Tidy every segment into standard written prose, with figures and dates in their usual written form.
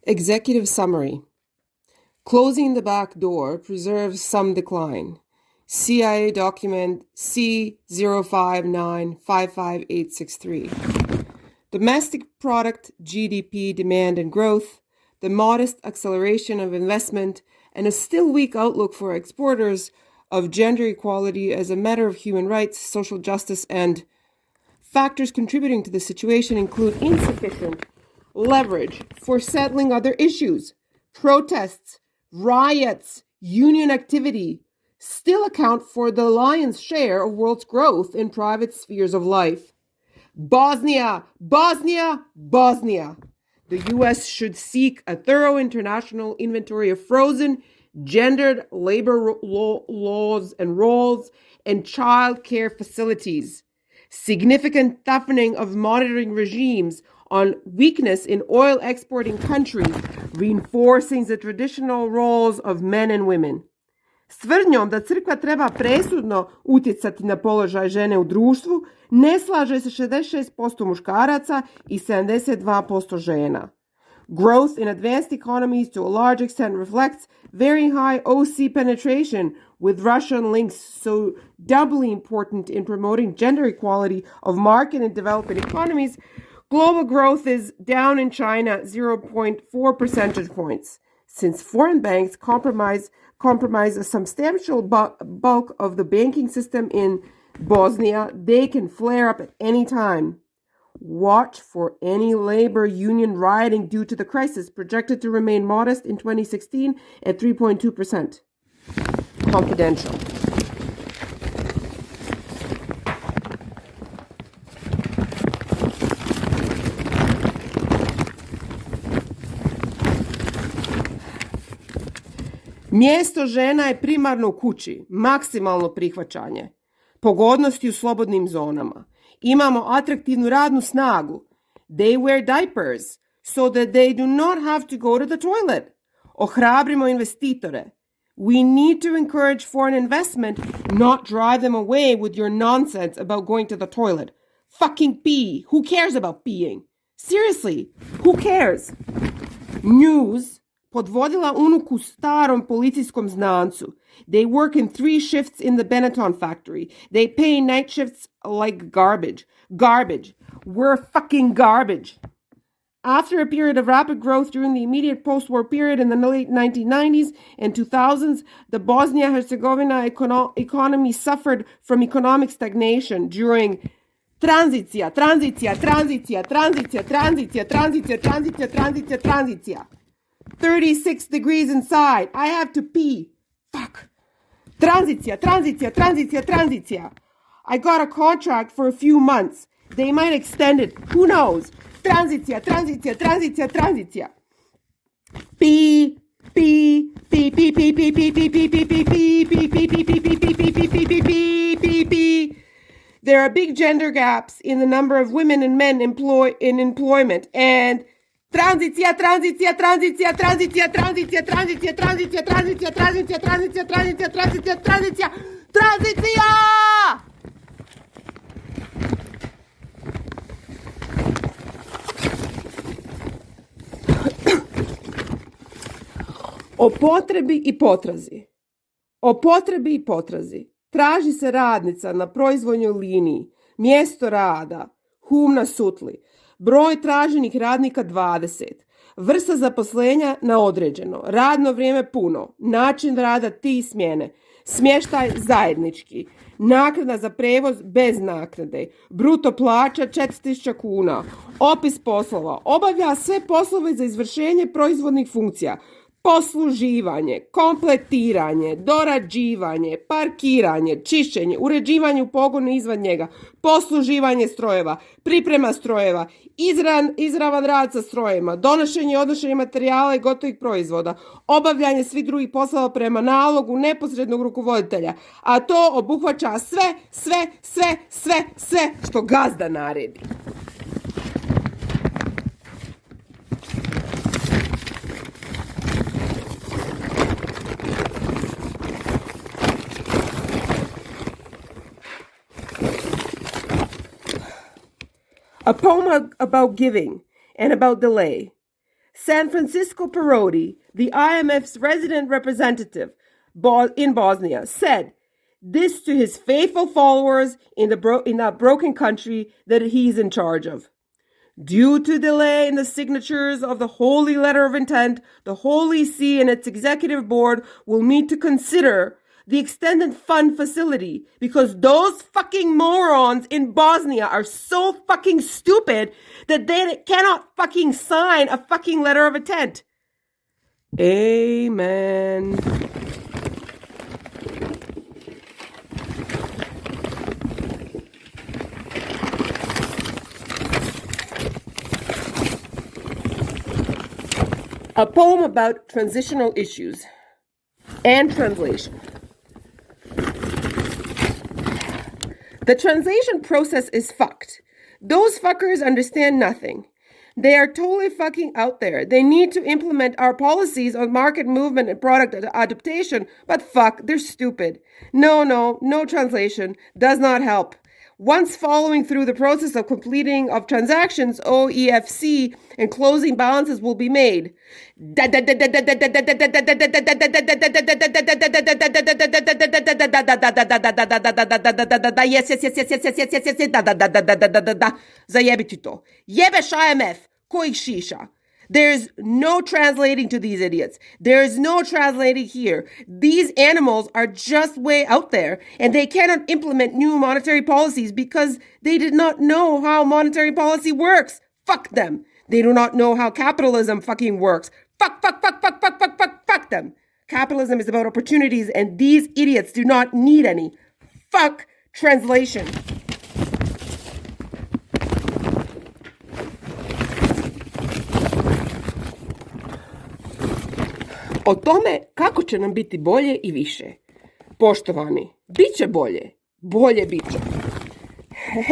Executive summary. Closing the back door preserves some decline. CIA document C05955863. Domestic product, GDP demand and growth, the modest acceleration of investment, and a still weak outlook for exporters of gender equality as a matter of human rights, social justice, and factors contributing to the situation include insufficient leverage for settling other issues, protests, riots, union activity, still account for the lion's share of world's growth in private spheres of life. Bosnia. The U.S. should seek a thorough international inventory of frozen, gendered labor laws and roles and child care facilities. Significant toughening of monitoring regimes on weakness in oil exporting countries, reinforcing the traditional roles of men and women. S tvrdnjom da crkva treba presudno utjecati na položaj žene u društvu, ne slaže se 66% muškaraca i 72% žena. Growth in advanced economies to a large extent reflects very high OC penetration, with Russian links so doubly important in promoting gender equality of market and developing economies. Global growth is down in China 0.4 percentage points. Since foreign banks compromise a substantial bulk of the banking system in Bosnia, they can flare up at any time. Watch for any labor union rioting due to the crisis, projected to remain modest in 2016 at 3.2%. Confidential. Mjesto žena je primarno u kući, maksimalno prihvaćanje, pogodnosti u slobodnim zonama. Imamo atraktivnu radnu snagu. They wear diapers so that they do not have to go to the toilet. Ohrabrimo investitore. We need to encourage foreign investment, not drive them away with your nonsense about going to the toilet. Fucking pee. Who cares about peeing? Seriously, who cares? News podvodila unuku starom policijskom znancu. They work in 3 shifts in the Benetton factory. They pay night shifts like garbage. Garbage. We're fucking garbage. After a period of rapid growth during the immediate post-war period in the late 1990s and 2000s, the Bosnia-Herzegovina economy suffered from economic stagnation during tranzicija. 36 degrees inside. I have to pee. Fuck. Tranzicija. I got a contract for a few months. They might extend it. Who knows? Tranzicija. Pee. There are big gender gaps in the number of women and men in employment, and Tranzicija. O potrebi i potrazi. Traži se radnica na proizvodnjoj liniji, mjesto rada, hum na sutli, broj traženih radnika 20, vrsta zaposlenja na određeno, radno vrijeme puno, način rada 3 smjene, smještaj zajednički, naknada za prevoz bez naknade, bruto plaća 4000 kuna, opis poslova, obavlja sve poslove za izvršenje proizvodnih funkcija, posluživanje, kompletiranje, dorađivanje, parkiranje, čišćenje, uređivanje u pogonu izvan njega, posluživanje strojeva, priprema strojeva, izravan rad sa strojevima, donošenje i odnošenje materijala i gotovih proizvoda, obavljanje svih drugih poslova prema nalogu neposrednog rukovoditelja, a to obuhvaća sve što gazda naredi. A poem about giving and about delay. San Francisco Parodi, the IMF's resident representative in Bosnia, said this to his faithful followers in that broken country that he's in charge of. Due to delay in the signatures of the Holy Letter of Intent, the Holy See and its executive board will need to consider the extended fund facility because those fucking morons in Bosnia are so fucking stupid that they cannot fucking sign a fucking letter of intent. Amen. A poem about transitional issues and translation. The translation process is fucked. Those fuckers understand nothing. They are totally fucking out there. They need to implement our policies on market movement and product adaptation, but fuck, they're stupid. No translation does not help. Once following through the process of completing of transactions, OEFC and closing balances will be made. Yes. Zajebiti to. Jebeš IMF. Ko ih šiša. There's no translating to these idiots. There's no translating here. These animals are just way out there, and they cannot implement new monetary policies because they did not know how monetary policy works. Fuck them. They do not know how capitalism fucking works. Fuck them. Capitalism is about opportunities, and these idiots do not need any. Fuck translation. O tome kako će nam biti bolje i više. Poštovani, bit će bolje. Bolje bit će.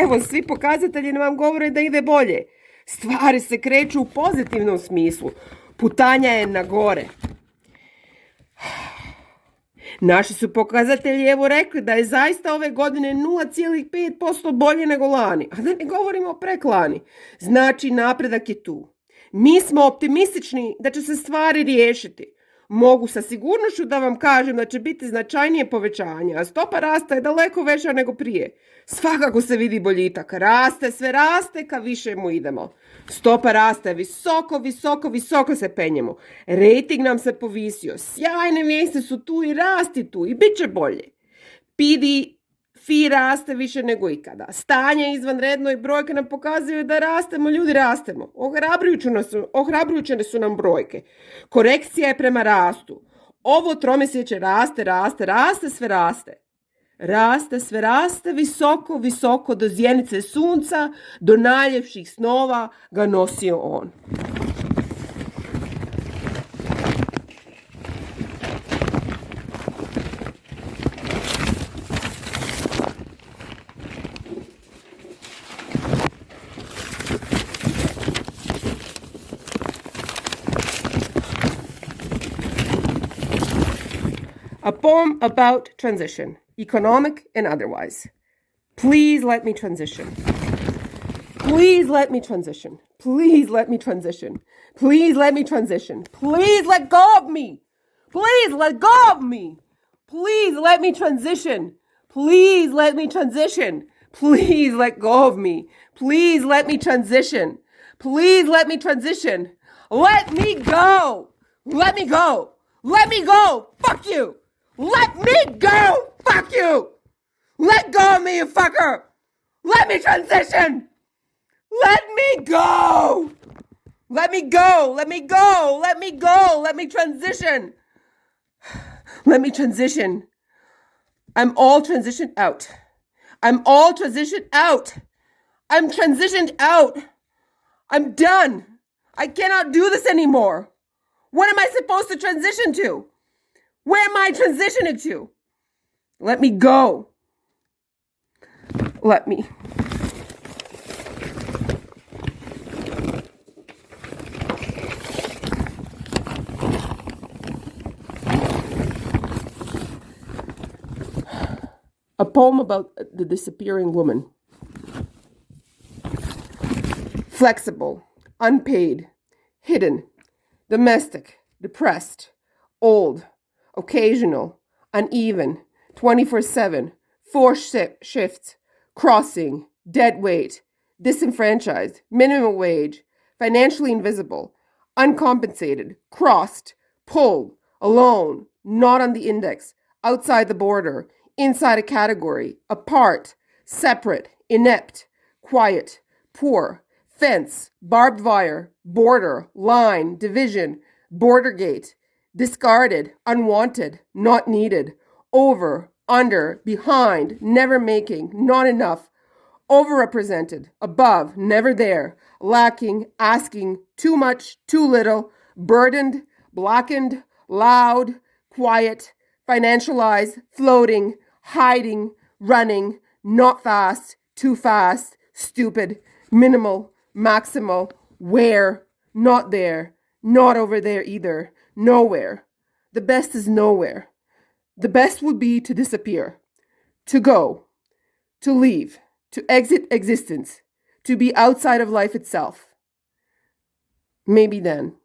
Evo, svi pokazatelji nam govore da ide bolje. Stvari se kreću u pozitivnom smislu. Putanja je na gore. Naši su pokazatelji evo rekli da je zaista ove godine 0,5% bolje nego lani. A da ne govorimo o preklani. Znači, napredak je tu. Mi smo optimistični da će se stvari riješiti. Mogu sa sigurnošću da vam kažem da će biti značajnije povećanje, a stopa rasta je daleko veća nego prije. Svakako se vidi boljitak. Sve raste, ka više mu idemo. Stopa rasta je visoko se penjemo. Rating nam se povisio. Sjajne vijesti su tu i rasti tu i bit će bolje. Fi raste više nego ikada. Stanje je izvanredno i brojke nam pokazuju da rastemo, ljudi rastemo. Ohrabrujuće su nam brojke. Korekcija je prema rastu. Ovo tromjesečje raste, sve raste. Sve raste, visoko do zjenice sunca, do najljepših snova ga nosio on. A poem about transition, economic and otherwise. Please let me transition. Please let me transition. Please let me transition. Please let me transition. Please let go of me. Please let go of me. Please let me transition. Please let me transition. Please let go of me. Please let me transition. Please let me transition. Let me go. Let me go. Let me go. Fuck you. Let me go! Fuck you! Let go of me, you fucker! Let me transition! Let me go! Let me go! Let me go! Let me go! Let me transition! Let me transition. I'm all transitioned out. I'm all transitioned out. I'm transitioned out. I'm done. I cannot do this anymore. What am I supposed to transition to? Where am I transitioning to? Let me go. Let me. A poem about the disappearing woman. Flexible, unpaid, hidden, domestic, depressed, old, occasional, uneven, 24/7, forced shifts, crossing, dead weight, disenfranchised, minimum wage, financially invisible, uncompensated, crossed, pulled, alone, not on the index, outside the border, inside a category, apart, separate, inept, quiet, poor, fence, barbed wire, border, line, division, border gate, discarded, unwanted, not needed, over, under, behind, never making, not enough, overrepresented, above, never there, lacking, asking, too much, too little, burdened, blackened, loud, quiet, financialized, floating, hiding, running, not fast, too fast, stupid, minimal, maximal, where, not there, not over there either, nowhere. The best is nowhere. The best would be to disappear, to go, to leave, to exit existence, to be outside of life itself. Maybe then.